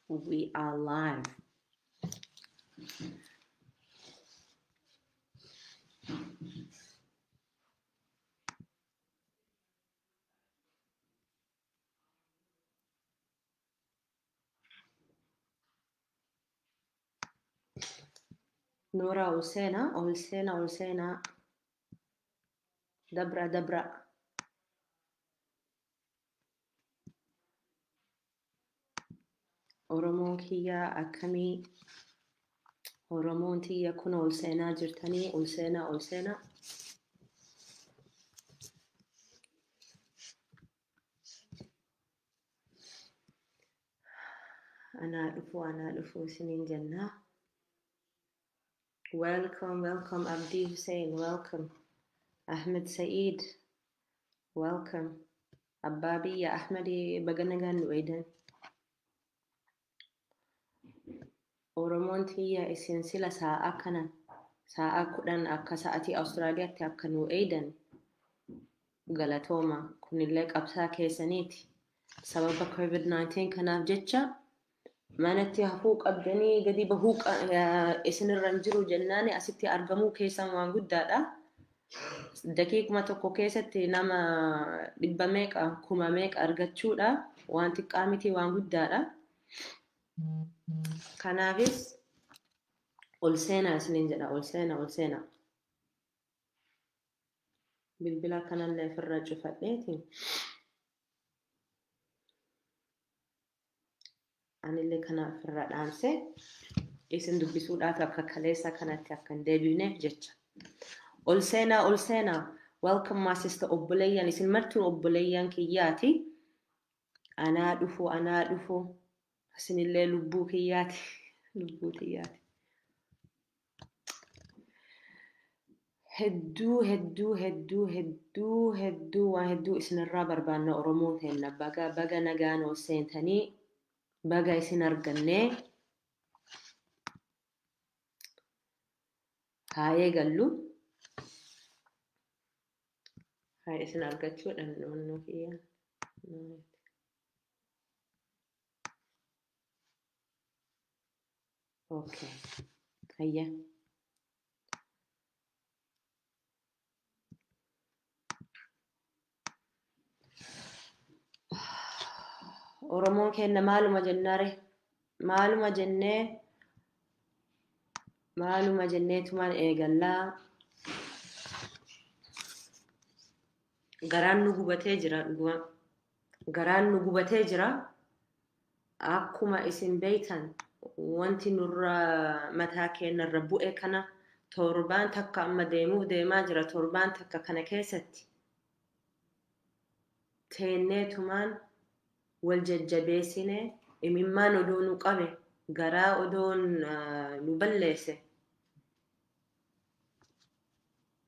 We are live. Nora Olsena. Dabra. Oromoo kiyya akkamii Oromoon tiyya kun Olseenaa jirtanii Olseenaa. Anaa dhufu isiniin jennaa. Welcome Abdi Hussein, welcome. Ahmed Saeed, welcome. Abbaa biyya Ahmadi baganagaan nu eedan. Oromoon tiyya isin sila sa'a 10 akka sa'atii Awustiraaliyaatti akka nu eedan galatooma. Kunillee qabsaa keessaniiti. Sababa COVID-19 kanaaf jecha manatti hafuu qabdanii gadi bahuu isinirra jiru jennaani asitti argamuu keessan waan guddaadha. Daqiiquma tokko keessatti nama 100 argachuudha. Waan xiqqaa miti waan guddaadha. Kanaafis Olseenaa isiniin jedha. Olseenaa. Bilbila kanallee ofirra cufadheeti. Anillee kana ofirra dhaamse isin dubbisuudhaaf akka kaleessa kanatti akka hin deebineef jecha. Olseenaa. Welcome my sister obboleeyyan. Isin martuu obboleeyyan kiyyaati. Anaa dhufu. Isinillee lubbuu kiyyaati. Hedduu waan hedduu isinirraa barbaanna Oromoo teenna. Baga nagaan ol seentanii baga isin argannee haa eegallu. Haa isin argachuudhaan noonnoo kiyya. Okay. Hayya. Oromoon kenna maaluma jennee tumaan eegallaa. Garaan nu gubatee jira. Akkuma isin beeytan wanti nurra mataa keenyarra bu'e kana torbaan takka amma deemaa jira. Torbaan takka kana keessatti teenneetumaan wal jajjabeessine imimmaan odoo nu qabe garaa odoon nu balleesse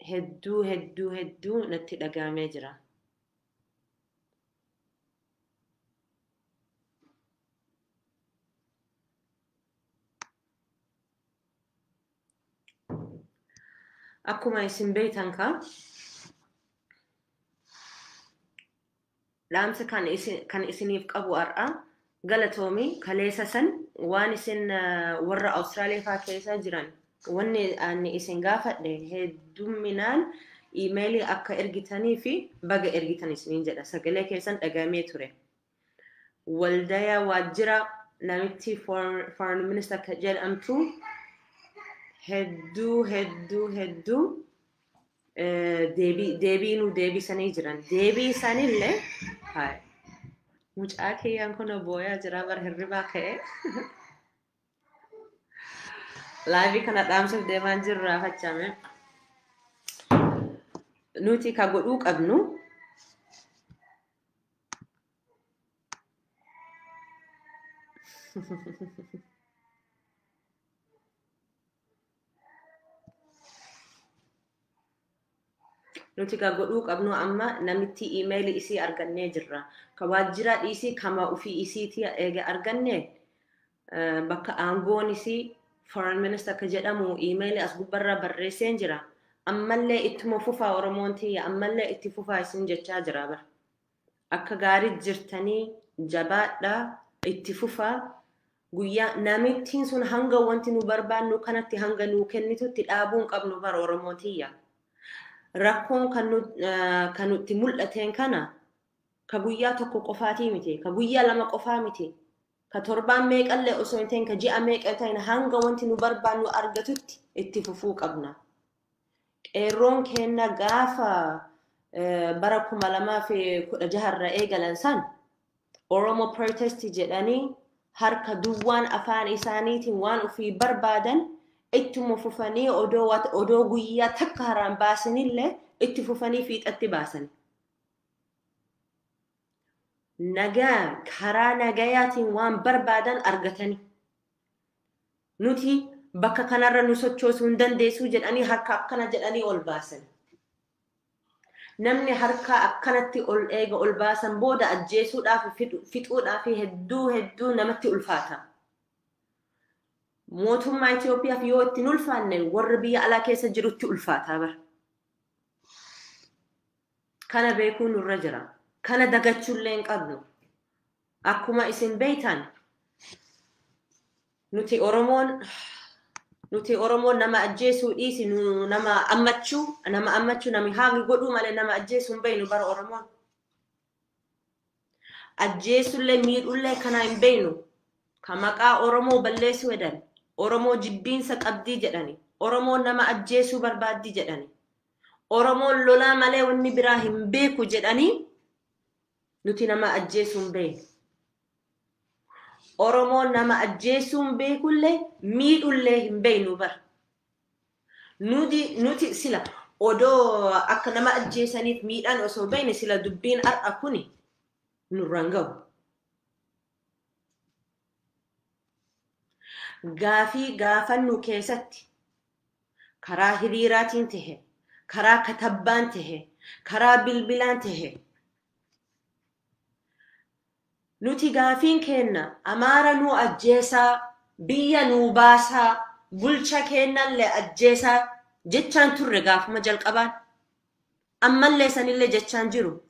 hedduu natti dhagaamee jira. Akkuma isin beeytan dhaamsa kan isiniif qabu har'a galatoomii kaleessa san waan isin warra Awustiraaliyaa keessa jiran wanni ani isin gaafadhe heddumminaan iimeelii akka ergitanii fi baga ergitan isiniin jedha. Sagalee keessan dhagaamee ture. Waldaya waajjira namitti foreign minister ka jedhamtu hedduu deebii nu deebisanii jiran. Deebii isaanillee mucaa kiyyaan kun booyaa jira bara hirribaa ka'e. Laayivii kana dhaamsuuf deemaan jirra faccaame. Nuti ka godhuu qabnu amma namitti iimeelii isii argannee jirra. Ka waajjira dhiisii kama ufii isiitii eega arganne bakka aangoon isii foreign minister ka jedhamu iimeelii as gubbarra barreesseen jira. Ammallee ittuma fufaa Oromoon tiyya ammallee itti fufaa isin jechaa jira bara. Akka gaarii jirtanii jabaadhaa itti fufaa guyyaa namittiin sun hanga wanti nu barbaannu kanatti hanga nu kennitutti dhaabuun qabnu bara Oromootiyya. Rakkoon kan nutti mul'ateen kana ka guyyaa tokko qofaatii miti, ka guyyaa lama qofaa miti, ka torbaan meeqallee osoo hin ta'in, ka ji'a meeqa ta'in hanga wanti nu barbaannu argatutti itti fufuu qabna. Qeerroon keenya gaafa bara 2016 irra eegalan san Oromo protest jedhanii harka duwwaan afaan isaaniitiin waan ofii barbaadan ittuma fufanii odoo guyyaa takka haraan baasanillee itti fufanii fiixatti baasan. Nagaa karaa nagayaatiin waan barbaadan argatanii. Nuti bakka kanarra nu sochoosuu hin dandeessuu jedhanii harka akkana jedhanii ol baasan. Namni harka akkanatti ol baasan booda ajjeesuudhaaf fixuudhaaf hedduu namatti ulfaata. Mootummaa Itoophiyaaf yoo ittiin ulfaanne warra biyya alaa keessa jirutti ulfaata bara. Kana beekuun nurra jira. Kana dagachuullee hin qabnu. Akkuma isin beektan nuti Oromoon nama ajjeesuu dhiisi nama ammachuu nami haagi godhuu malee nama ajjeesuu hin beeknu bara Oromoon. Ajjeesullee miidhullee kana hin beeknu. Ka maqaa Oromoo balleessuu jedhan. Oromoo jibbiinsa qabdii jedhani. Oromoon nama ajjeesuu barbaaddi jedhani. Oromoon lolaa malee wanni biraa hin beeku jedhanii nuti nama ajjeesuu hin beeknu. Oromoon nama ajjeesuu hin beekullee miidhullee hin beeknu bara. Nuti sila odoo akka nama ajjeesaniif miidhaan osoo beekne sila dubbiin har'a kuni nurraan gahu. Gaafii gaafannu keessatti karaa hiriiraatiin tahe, karaa katabbaan tahe, karaa bilbilaan tahe. Nuti gaafiin kenna Amaara nu ajjeesaa, biyya nu baasaa, bulcha kennallee ajjeesaa jechaan turre gaafuma jalqabaan. Ammallee sanillee jechaan jiru.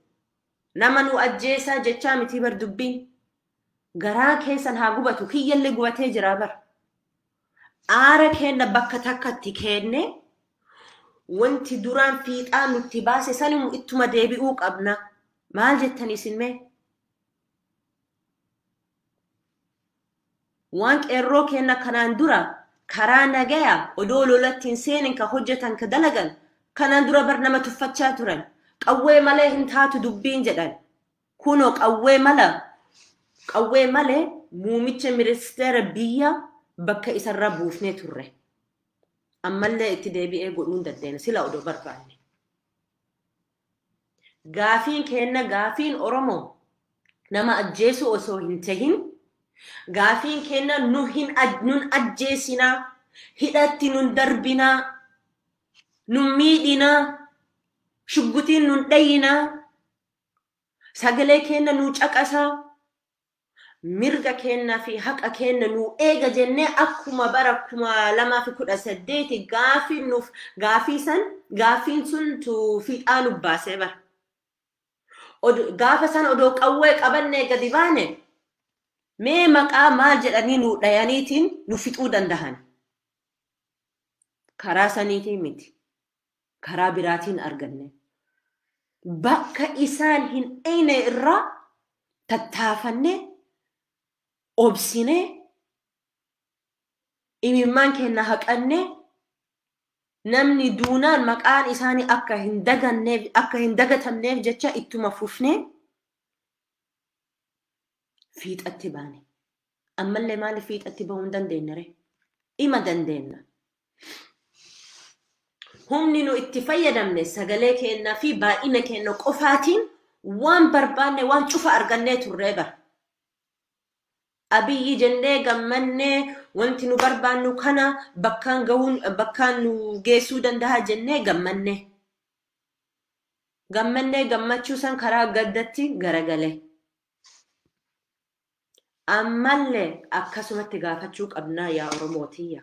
Nama nu ajjeesaa jechaa miti bar dubbiin. Garaa keessan haa gubatu, kiyyallee gubatee jira bar. Aara kenna bakka takkatti kenne wanti duraan fiixaa nutti baase sanimu ittuma deebi'uu qabna. Maal jettanii isin mee? Waan qeerroo kenna kanaan dura karaa nagaya odoo lolattiin seenin ka hojjetan ka dalagan kanaan dura bar nama tuffachaa turan. Qawwee malee hin taatu dubbiin jedhan. Kunoo qawwee malee muumicha ministeera biyya bakka isarra buufnee turre. Ammallee itti deebi'ee godhuun dandeenya sila odoo barbaanne. Gaafiin kenna gaafiin Oromoo nama ajjeesuu osoo hin tahin. Gaafiin kenna nun ajjeesinaa, hidhatti nun darbinaa, nun miidhinaa, shuggutiin nun dhayinaa, sagalee kenna nu caqasaa, mirga kenna fi haqa kenna nu eega jennee akkuma bara 2018 gaafiin sun fiixaa nu baasee bara. Gaafa san odoo qawwee qabannee gadi baane mee maqaa maal jedhanii nu dhayaniitiin nu fixuu dandahan. Karaa saniitiin miti. Karaa biraatiin arganne. Bakka isaan hin dhayne irraa tattaafanne obsine imimmaan kenna haqanne namni duunaan maqaan isaanii akka hin dagatamneef jecha ittuma fufne fiixatti baane. Ammallee maaliif fiixatti bahuu hin dandeenye ree? Ima dandeenya. Humni nu itti fayyadamne sagalee kennaa fi baay'ina kenna qofaatiin waan barbaanne waan cufa argannee turree bara. Abiyyi jennee gammannee wanti nu barbaannu kana bakkaan nu geessuu danda'a jennee gammanne. Gammannee gammachuu san karaa gaddatti garagale. Ammallee akkasumatti gaafachuu qabnaa yaa Oromootiyya.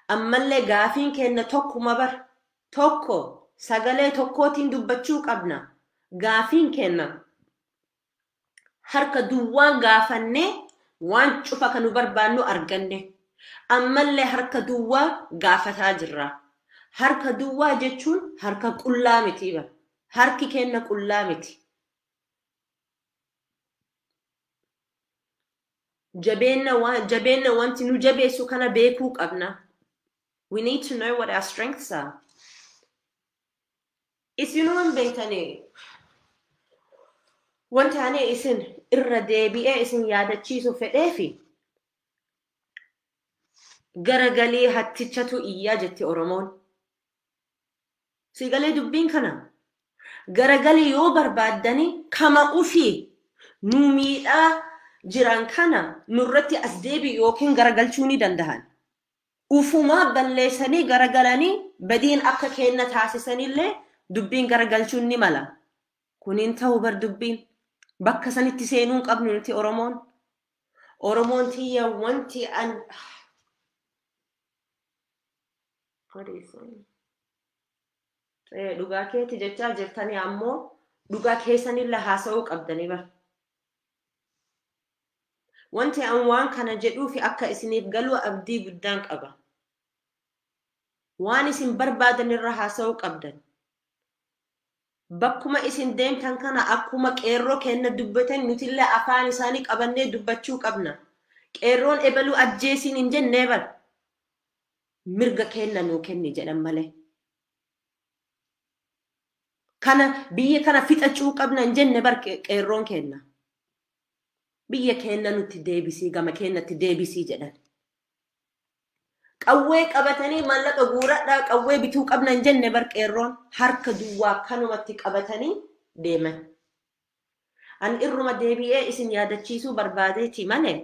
Ammallee gaafiin kenna tokkuma bar tokko sagalee tokkootiin dubbachuu qabna. Gaafiin kenna harka duwwaan gaafannee waan cufa kan nu barbaannu arganne. Ammallee harka duwwaa gaafataa jirra. Harka duwwaa jechuun harka qullaa miti bara. Harki kenna qullaa miti. Jabeenna wanti nu jabeessu kana beekuu qabna. We need to know what our strengths are. Isinuun beekanii wanti ani isin irra deebi'ee isin yaadachiisu fedheefi garagalii hattichatu iyyaa jetti Oromoon. Siigalee dubbiin kana garagalii yoo barbaaddanii kama ufii nu miidhaa jiran kana nurratti as deebi yookiin garagalchuu ni dandahan. Ufumaa balleessanii garagalanii badiin akka kenna taasisanillee dubbiin garagalchuun ni mala. Kuniin ta'uu bar dubbiin bakka sanitti seenuun qabnu nuti Oromoon. Oromoon tiyya wanti an dhugaa keetti jechaa jirtanii ammoo dhugaa keessanillee haasa'uu qabdanii bar. Wanti an waan kana jedhuufi akka isiniif galuu abdii guddaan qaba. Waan isin barbaadan irra haasa'uu qabdan. Bakkuma isin deemtan kana akkuma qeerroo kenna dubbatan nutillee afaan isaanii qabannee dubbachuu qabna. Qeerroon ebaluu ajjeesiin hin jennee bar. Mirga kenna nuu kenni jedhan malee. Kana biyya kana fixachuu qabna hin jenne bar qeerroon kenna. Biyya kenna nutti deebisii gama kennatti deebisii jedhan. Qawwee qabatanii mallaqa guuradhaa qawwee bituu qabna hin jenne bar qeerroon harka duwwaa kanumatti qabatanii deeman. An irruma deebi'ee isin yaadachiisuu barbaadeeti malee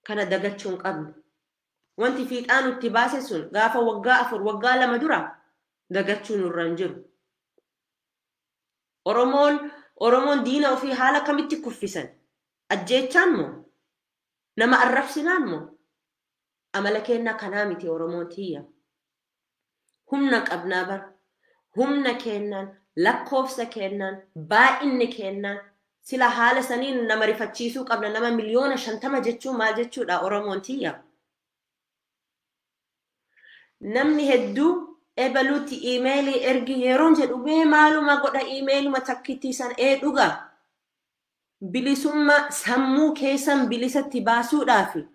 kana dagachuun qabnu. Wanti fiixaa nutti baase sun gaafa waggaa 4 waggaa 2 dura dagachuu nurra hin jiru. Oromoon diina ofii haala kamitti kuffisan? Ajjeechaan moo? Nama arrabsinaan moo? Amala kenna kanaa miti Oromoon tiyya. Humna qabnaa bar. Humna kennan, lakkoofsa kennan, baay'inni kennan sila haala saniin nama rifachiisuu qabna. Nama miliyoona 50 jechuun maal jechuudha Oromoon tiyya. Namni hedduu ebaluutti iimeelii ergi yeroon jedhu bee maaluma godha iimeeluma takkittiisan dhuga. Bilisummaa sammuu keessan bilisatti baasuudhaafi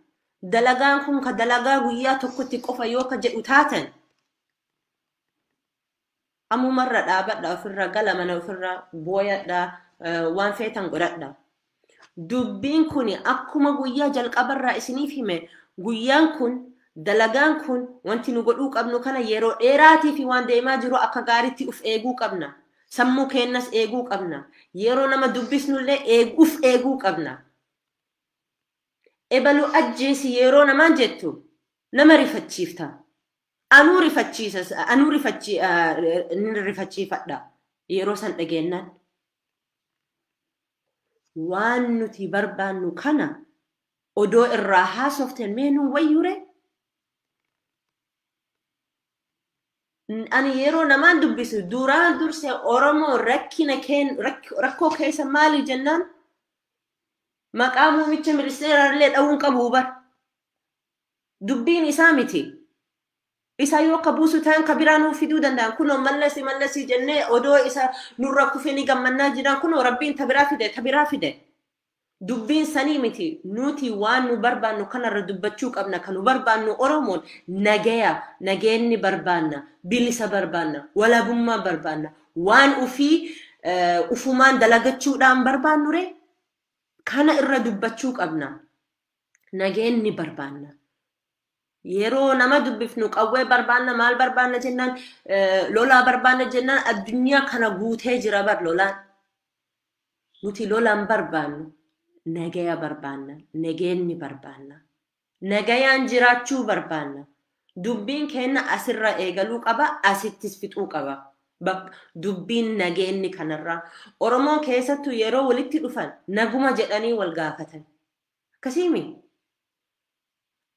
dalagaan kun ka dalagaa guyyaa tokkotti qofa yoo ka jedhu taatan ammumarra dhaabadha ofirra gala mana ofirra booyadha waan feetan godhadha. Dubbiin kun akkuma guyyaa jalqabarraa isiniif hime guyyaan kun dalagaan kun wanti nu godhuu qabnu kana yeroo dheeraatii fi waan deemaa jiru akka gaariitti uf eeguu qabna. Sammuu kennas eeguu qabna. Yeroo nama dubbisnullee eeguu qabna. Ebalu ajjeesi yeroo namaan jettu nama rifachiifta. Anuu rifachiifadha yeroo san dhageennan. Waan nuti barbaannu kana odoo irraa haasoften meenuu wayyure. Ani yeroo namaan dubbisu duraan dursee Oromoo rakkoo keessa maali jennaan maqaa muummicha ministeeraallee dha'uun qabu bar. Dubbiin isaa miti. Isa yoo kabuusu ta'an kabiraa nuuf fiduu danda'an kunoo mallasi jennee odoo isa nurra kufanii gammannaa jiran kunoo rabbiin tabiraa fide. Dubbiin sanii miti nuti waan nu barbaannu kanarra dubbachuu qabna. Kan nu barbaannu Oromoon nageenni barbaanna, bilisa barbaanna, walabummaa barbaanna. Waan ufumaan dalagachuudhaan barbaannu ree kana irra dubbachuu qabna. Nageenni barbaanna. Yeroo nama dubbifnu qawwee barbaanna maal barbaanna jennaan lolaa barbaanna jennaan addunyaa kana guutee jira bar lolaan. Nuti lolaan barbaannu. Nagaya barbaanna, nageenni barbaanna. Nagayaan jiraachuu barbaanna. Dubbiin kenna asirra eegaluu qaba, asittis fixuu qaba. Dubbiin nageenni kanarraa. Oromoon keessattuu yeroo walitti dhufan naguma jedhanii wal gaafatan. Akkasiimi.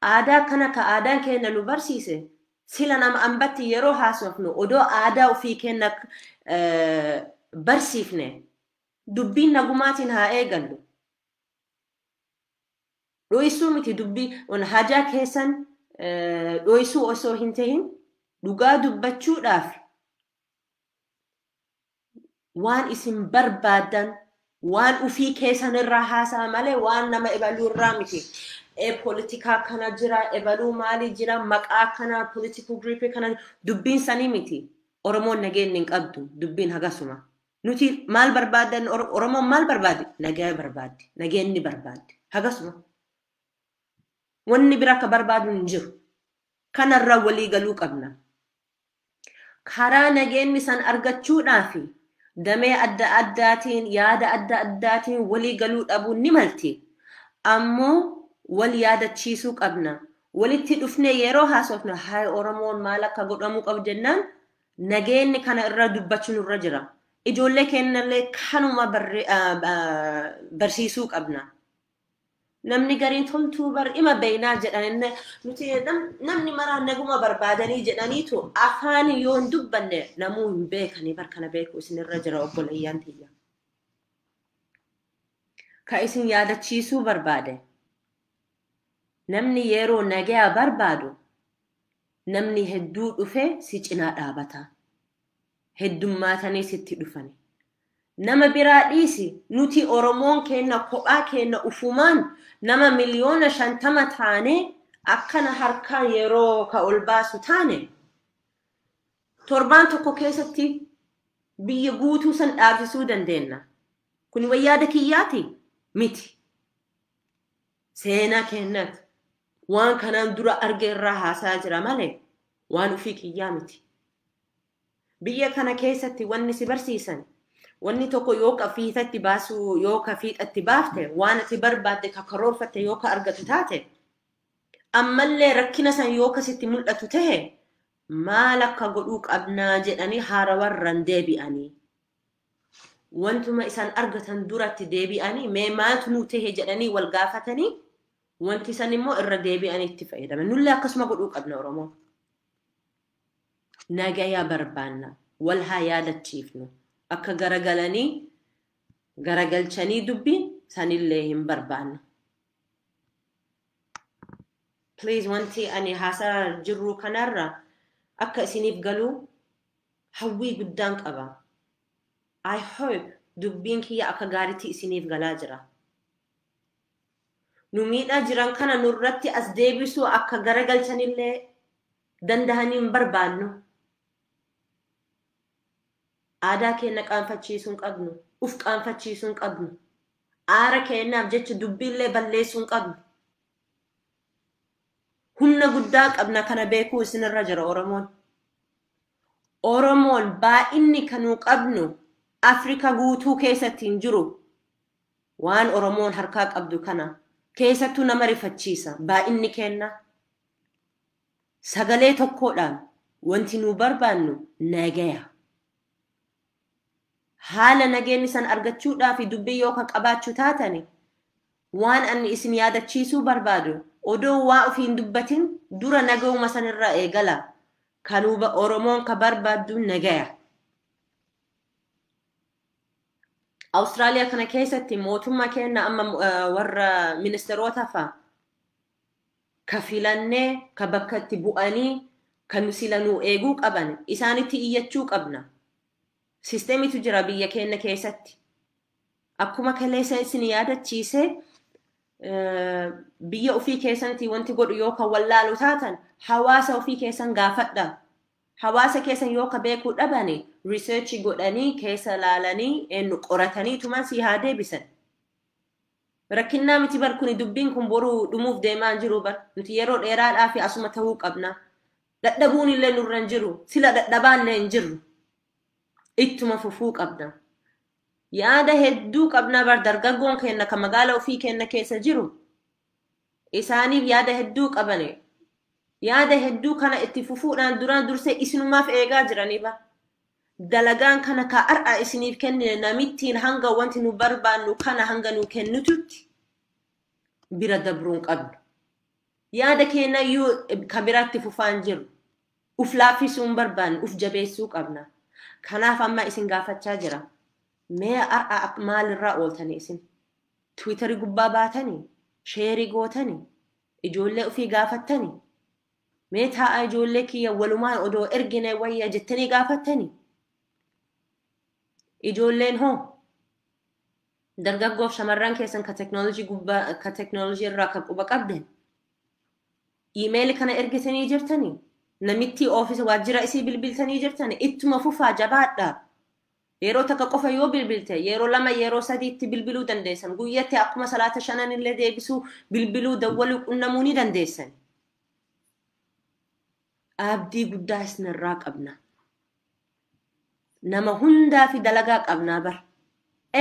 Aadaa kana ka aadaan kenna nu barsiise. Sila nama ambatti yeroo haasofnu odoo aadaa ofii kenna barsiifne. Dubbiin nagumaatiin haa eegallu. dhoysuu miti dubbii on hajaa keessan dhoysuu osoo hin tahin dhugaa dubbachuudhaaf waan isin barbaadan waan ufii keessan irraa haasaa malee waan nama ebaluu irraa miti. Politika kana jira ebaluu maali jira maqaa kana political group kana dubbiin sanii miti. Oromoon nageenni hin qabdu dubbiin hagasuma. Nuti maal barbaadan Oromoon maal barbaade nagaa barbaade nageenni barbaade hagasuma. Wanni bira akka barbaadu hin jiru. Kanarra walii galuu qabna. Karaa nageenni san argachuudhaaf damee adda addaatiin yaada adda addaatiin walii galuu dhabuun ni malti. Ammoo wal yaadachiisuu qabna. Walitti dhufnee yeroo haasofna haay Oromoon maal akka godhamuu qabu jennaan nageenni kana irra dubbachuun irra jira. Ijoollee kennallee kanuma barsiisuu qabna. Namni gariin toltuu ima beeynaa jedhan nuti namni maraa naguma barbaadanii jedhaniitu afaan yoo hin dubbanne namuu hin beekanii kana beeku isinirra jira obboleeyyaan tiyya. Ka isin yaadachiisuu barbaade. Namni yeroo nagaa barbaadu namni hedduu dhufe si cinaa dhaabata. Heddummaatanii sitti dhufani. Nama biraa dhiisi nuti Oromoon kenna kophaa kenna ufumaan nama miliyoona 50 taane akkana harkaa yeroo ka ol baasu taane torbaan tokko keessatti biyya guutuu san dhaabsisuu dandeenya. Kun wayyaada kiyyaati miti. Seenaa kennat waan kanaan dura arge irraa haasaa jira malee waan ufii kiyyaa miti. Biyya kana keessatti wanni si barsiisan wanni tokko yoo ka fiixatti baasu yoo ka fiixatti baafte waan ati barbaadde ka karoorfatte yoo ka argatu taate ammallee rakkina san yoo kasitti mul'atu tahe maal akka godhuu qabnaa jedhanii haarawarran deebi'anii wantuma isaan argatan duratti deebi'anii mee maaltu nu tahe jedhanii wal gaafatanii wanti san immoo irra deebi'anii itti fayyadaman. Nullee akkasuma godhuu qabna Oromoo. Nagaya barbaanna wal haa yaadachiifnu. Akka garagalchanii dubbiin sanillee hin barbaanna. Please wanti ani haasaa jirru kanarra akka isiniif galuu hawwii guddaan qaba. I hope dubbiin kiyya akka gaariitti isiniif galaa jira. Nu miidhaa jiran kana nurratti as deebisuu akka garagalchanillee dandahanii hin barbaannu. Aadaa keenya qaanfachiisuun qabnu, uf qaanfachiisuun qabnu. Aara keenyaaf jecha dubbiillee balleessuun qabnu. Humna guddaa qabna kana beekuu isinirra jira Oromoon. Oromoon baay'inni kanuu qabnu Afrika guutuu keessatti hin jiru. Waan Oromoon harkaa qabdu kana keessattuu nama rifachiisa baay'inni keenya. Sagalee tokkodhaan wanti nu barbaannu nagaya. Haala nageenni san argachuudhaaf dubbii yoo ka qabaachuu taatani waan ani isin yaadachiisuu barbaadu odoo waa ofiin dubbatin dura nagauma sanirraa eegala kanuuba Oromoon ka barbaaddu nagaya. Austraaliyaa kana keessatti mootummaa keenya amma warra ministeerota fa'a ka filannee ka bakka itti bu'anii kan silanuu eeguu qaban isaanitti iyyachuu qabna. Sisteemitu jira biyya keenya keessatti. Akkuma kaleessa isin yaadachiise biyya ofii keessatti wanti godhu yoo ka wallaalu taatan hawaasa ofii keessan gaafadha. Hawaasa keessan yoo ka beekuu dhabane research godhanii keessa laalanii eenyu qoratanii tuman si haa deebisan. Rakkinnaa miti bar kuni dubbiin kun boruu dhumuuf deemaa jiru bar nuti yeroo dheeraadhaaf asuma ta'uu qabna. Dadhabuun illee nurra hin jiru sila dadhabaallee hin jirru. Ittuma fufuu qabna. Yaada hedduu qabna bar dargaggoon keenya ka magaala ofii keenya keessa jiru. Isaaniif yaada hedduu qabane. Yaada hedduu kana itti fufuudhaan duraan dursee isinumaaf eegaa jiranii bar. Dalagaan kana ka ar'a isiniif kennine namittiin hanga wanti nu barbaannu kana hanga nu kennututti bira dabruun qabnu. Yaada keenya iyyuu ka biraatti fufaan jiru. Uf laaffisuun barbaannu uf jabeessuu qabna. Kanaaf amma isin gaafachaa jira. Mee ar'a maalirraa ooltanii isin? Twiiterii gubbaa baatanii? sheerii gootani ijoollee ofii gaafattani mee taa'aa ijoollee kiyya walumaan odoo ergine wayya jettanii gaafattani ijoolleen hoo dargaggoof shamarran keessan ka teknoolojii irraa kan quba qabdan email kana ergitanii jirtanii namitti oofisa waajjira isii bilbiltanii jirtanii ittuma fufaa jabaadha yeroo takka qofa yoo bilbilte yeroo lama yeroo sadiitti bilbiluu dandeessan guyyatti akkuma salaata shanan illee deebisuu bilbiluu dawwaluu qunnamuu ni dandeessan abdii guddaa isinirraa qabna nama hundaa fi dalagaa qabnaa bar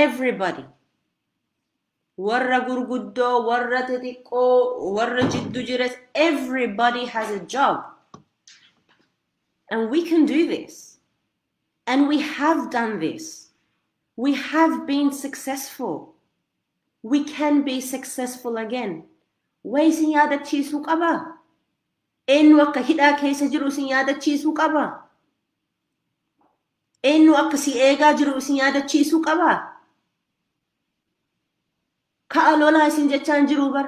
everybody warra gurguddoo warra xixiqqoo warra jiddu jires everybody has a job and we can do this and we have done this we have been successful we can be successful again way isin yaadachiisuu qaba eenyu akka hidhaa keessa jiru isin yaadachiisuu qaba eenyu akka si eegaa jiru isin yaadachiisuu qaba ka'a lolaa isin jechaan jiru bar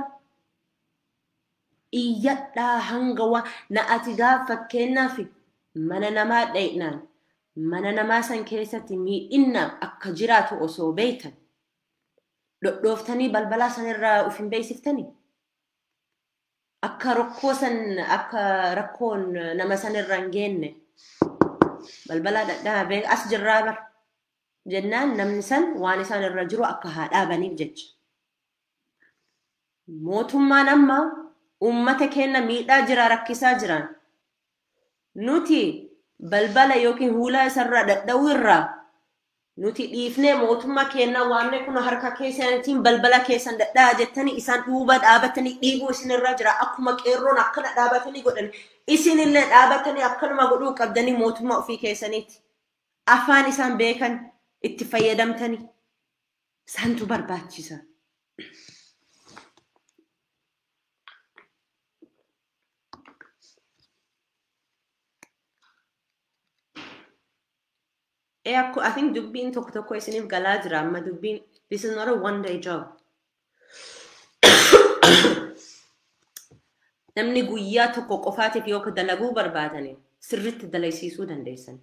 iyyadhaa hanga na ati gaafakkeennaaf mana namaa dheeynaan mana namaa san keessatti miidhinna akka jiraatu osoo beeytan dhodhooftanii balbalaa san irraa uf hin beeysiftanii akka rakkoon nama san irra hin geenne balbalaa dhadhaabee as jirraa bar jennaan namni san waan isaan irra jiru akka haa dhaabaniif jecha mootummaan amma ummata keenya miidhaa jira rakkisaa jiran nuti balbala yookiin huulaa isarraa dhadha'uu irraa nuti dhiifnee mootummaa keenya waamne kun harka keessanitiin balbala keessan dhadhaa jettanii isaan duuba dhaabatanii dhiiguu isinirra jira akkuma qeerroon akkana dhaabatanii godhan isinillee dhaabatanii akkanuma godhuu qabdanii mootummaa ofii keessaniiti afaan isaan beekan itti fayyadamtanii santu barbaachisa I think dubbiin tokko isiniif galaa jira amma dubbiin this is not a one day job namni guyyaa tokko qofaatiif yoo dalaguu barbaadani sirriitti dalaysiisuu dandeessan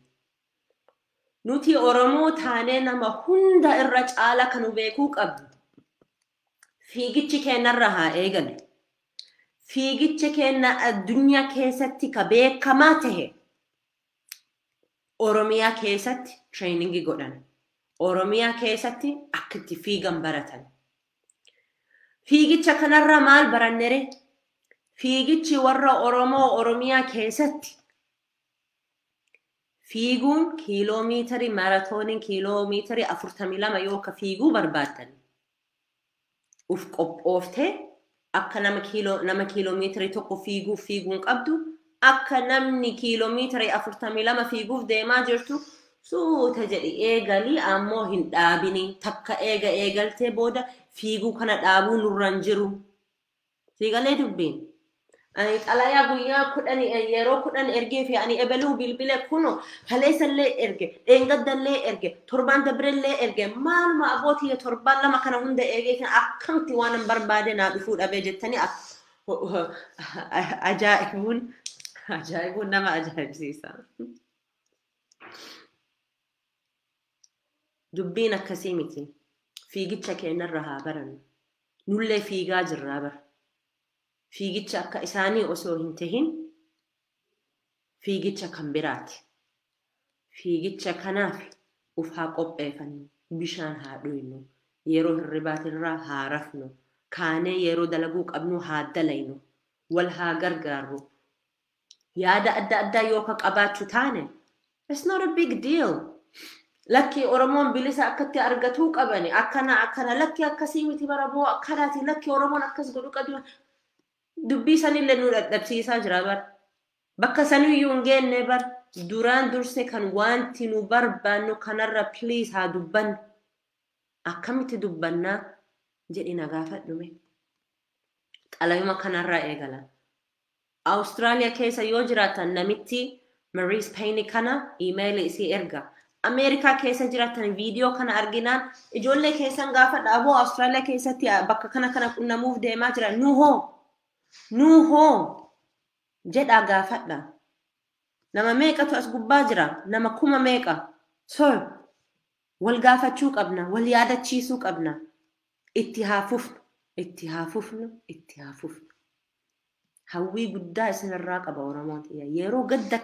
nuti oromoo taanee nama hunda irra caala kan beekuu qabdu fiigichi keenyarra haa eegalu fiigichi keenya addunyaa keessatti ka beekamaa tahe Oromiyaa keessatti trainingi godhan Oromiyaa keessatti akka itti fiigan baratan fiigicha kanarra maal barannere fiigichi warra Oromoo Oromiyaa keessatti fiiguun kiiloomeetirii maaraatooniin kiiloomeetirii 42 yoo ka fiiguu barbaaddan uf qophooftee akka nama kiiloomeetirii tokko fiiguun qabdu akka namni kiiloomeetirii 42 fiiguuf deemaa jirtu suuta jedhi eegalii ammoo hin dhaabini takka eegaltee booda fiiguu kana dhaabuu nurran jiru siigalee dubbiin ani xalayaa guyyaa 10 yeroo 10 ergee fi ani ebeluu bilbile kuno haleessallee erge dheengaddallee erge torbaan dabirellee erge maaluma abootii torbaan lama kana hunda eegee kan akkamti waan barbaade naa dhufuu dhabee jettanii ajaa'ibun nama ajaa'ibsiisa dubbiin akkasii miti fiigicha keenyarra haa barannu nullee fiigaa jirraa bara fiigicha akka isaanii osoo hin tahin fiigicha kan biraati fiigicha kanaaf uf haa qopheeffannu bishaan haa dhuynu yeroo hirribaatirraa haa rafnu kaanee yeroo dalaguu qabnu haa dalaynu wal haa gargaarru yaada adda yoo ka qabaachuu taane it's not a big deal lakki Oromoon bilisa akkatti argatuu qabani akkana lakki akkasii miti baraboo akkanaati lakki Oromoon akkas godhu qabu dubbii sanillee nu dadhabsiisaa jira bar bakka saniyyuu hin geenne bar duraan durse kan wanti nu barbaannu kanarra please haa dubbannu akkamitti dubbannaa jedhi na gaafadhume xalayuma kanarraa eegala Australia keessa yoo jiraatan namitti Maurice Payne kana email isii erga Ameerikaa keessa jiraatan viidiyoo kana arginaan ijoollee keessan gaafadha aboo Awustiraaliyaa keessatti bakka kana qunnamuuf deemaa jira nuhoo jedhaa gaafadha. Nama meeqatu as gubbaa jira? Nama 1000 meeqa? So wal gaafachuu qabna, wal yaadachiisuu qabna. Itti haa fufnu. Hawwii guddaa isinirraa qaba Oromoon xiyya. Yeroo gadda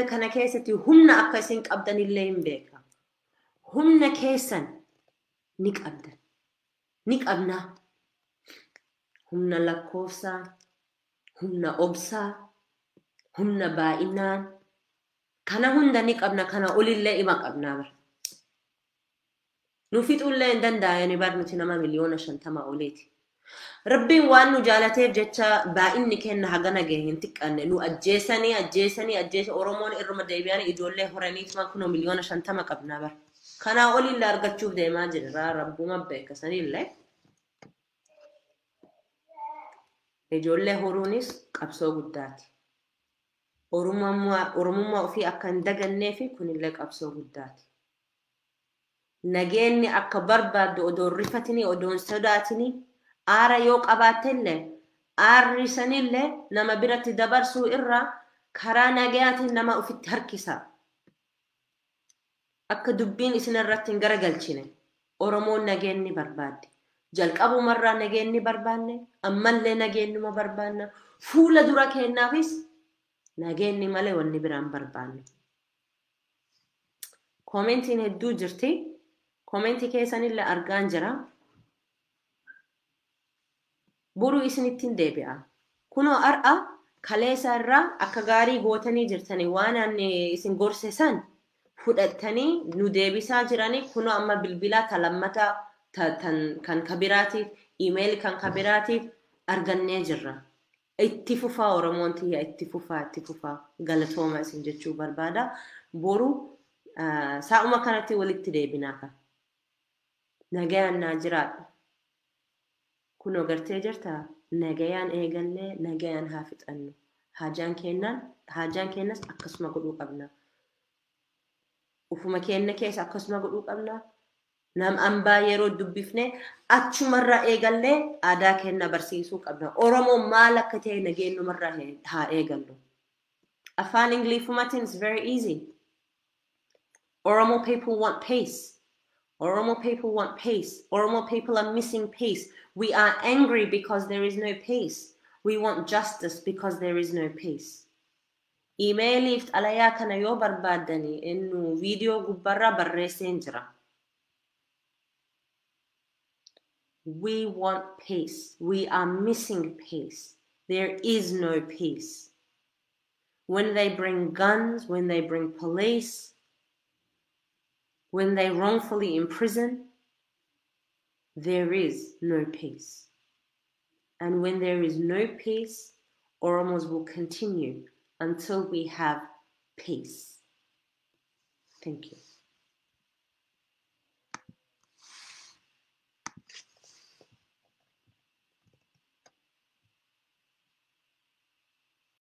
kana keessatti humna akka isin qabdanillee hin beeka. Humna keessan ni qabna. Humna lakkoofsaa, humna obsaa, humna baay'inaan. Kana hunda ni qabna, kana olillee ima qabnaa bara. Nu fixullee hin danda'ani bar nuti nama miliyoona 50 oleeti. Rabbiin waan nu jaalateef jecha baay'inni kenna hagana ga'e hin xiqqanne. Nu ajjeesanii Oromoon irruma deebi'anii ijoollee horaniituma kunoo miliyoona 50 qabnaa bara. Kanaa olillee argachuuf deemaa jirra rabbuma beeka sanillee. Ijoollee horuunis qabsoo guddaati. Oromummaa ofii akka hin daganneefi kunillee qabsoo guddaati. Nageenni akka barbaaddu odoon rifatini odoon sodaatini aara yoo qabaattellee aarri sanillee nama biratti dabarsuu irraa karaa nagayaatiin nama ofitti harkisa. Akka dubbiin isin irratti hin garagalchine Oromoon nageenni barbaadde. Jalqabumarraa nageenni barbaanne ammallee nageennuma barbaanna. Fuula dura kennaafis nageenni malee wanni biraan barbaanne. Komentiin hedduu jirti. Komentii keessanillee argaan jira. Boruu isinittiin deebi'a. Kunoo ar'a kaleessa irraa akka gaarii gootanii jirtanii waan ani isin gorse san fudhattanii nu deebisaa jiranii kunoo amma bilbilaa talammata kan kabiraatiif email kan kabiraatiif argannee jirra. Itti fufaa Oromoon xiyya itti fufaa galatooma isin jechuu barbaada. Boruu saa'uma kanatti walitti deebinaa. Nagayaan naa jiraadha. Kunoo gartee jirta nagayaan eegallee nagayaan haa fixannu. Haajaan keenyas akkasuma godhuu qabna. Ufuma keenya keessa akkasuma godhuu qabna. Nam ambaa yeroo dubbifne achumarraa eegallee aadaa keenya barsiisuu qabna. Oromoon maal akka ta'e nageenyumarraa haa eegallu. Afaan Ingiliffumaatiin is very easy. Oromo people want peace. Oromo people are missing peace. We are angry because there is no peace. We want justice because there is no peace. Emailiif alayaa kana yoo barbaadani innu video gubbarra barreesseen jira. We want peace. We are missing peace. There is no peace. When they bring guns, when they bring police, when they wrongfully imprison, there is no peace. And when there is no peace, Oromos will continue until we have peace. Thank you.